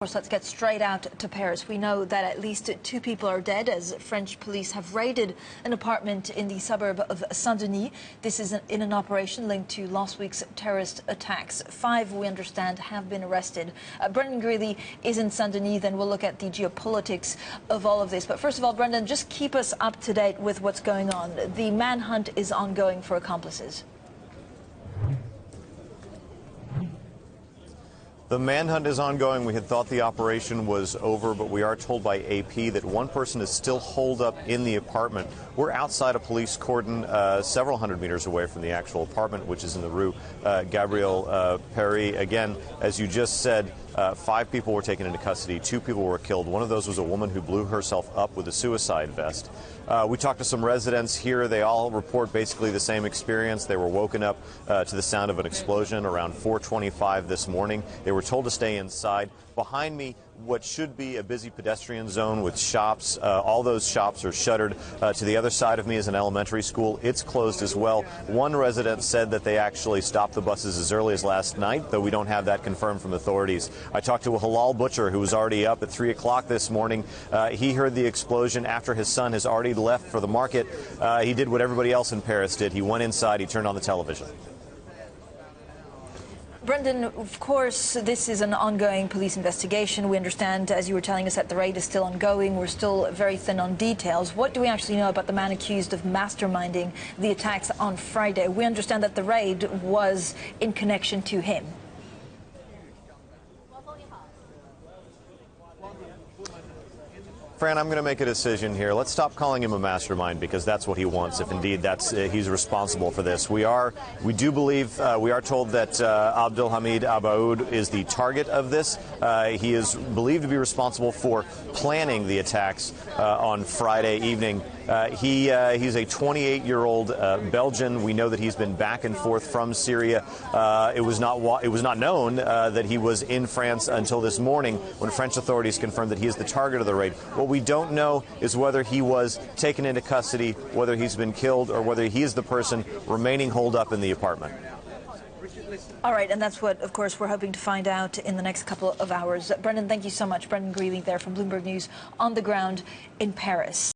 Of course, let's get straight out to Paris. We know that at least 2 people are dead as French police have raided an apartment in the suburb of Saint-Denis. This is in an operation linked to last week's terrorist attacks. 5, we understand, have been arrested. Brendan Greeley is in Saint-Denis, then we'll look at the geopolitics of all of this. But first of all, Brendan, just keep us up to date with what's going on. The manhunt is ongoing for accomplices. The manhunt is ongoing. We had thought the operation was over, but we are told by AP that one person is still holed up in the apartment. We're outside a police cordon several hundred meters away from the actual apartment, which is in the Rue Gabriel Paris. Again, as you just said, 5 people were taken into custody. 2 people were killed. One of those was a woman who blew herself up with a suicide vest. We talked to some residents here. They all report basically the same experience. They were woken up to the sound of an explosion around 4:25 this morning. They were told to stay inside. Behind me, what should be a busy pedestrian zone with shops. All those shops are shuttered. To the other side of me is an elementary school. It's closed as well. One resident said that they actually stopped the buses as early as last night, though we don't have that confirmed from authorities. I talked to a halal butcher who was already up at 3 o'clock this morning. He heard the explosion after his son has already left for the market. He did what everybody else in Paris did. He went inside. He turned on the television. Brendan, of course, this is an ongoing police investigation. We understand, as you were telling us, that the raid is still ongoing. We're still very thin on details. What do we actually know about the man accused of masterminding the attacks on Friday? We understand that the raid was in connection to him. Fran, I'm going to make a decision here. Let's stop calling him a mastermind, because that's what he wants, if indeed he's responsible for this. We do believe, we are told that Abdelhamid Abaoud is the target of this. He is believed to be responsible for planning the attacks on Friday evening. He's a 28-year-old Belgian. We know that he's been back and forth from Syria. It was not known that he was in France until this morning, when French authorities confirmed that he is the target of the raid. What we don't know is whether he was taken into custody, whether he's been killed, or whether he is the person remaining holed up in the apartment. All right, and that's what, of course, we're hoping to find out in the next couple of hours. Brendan, thank you so much. Brendan Greeley there from Bloomberg News on the ground in Paris.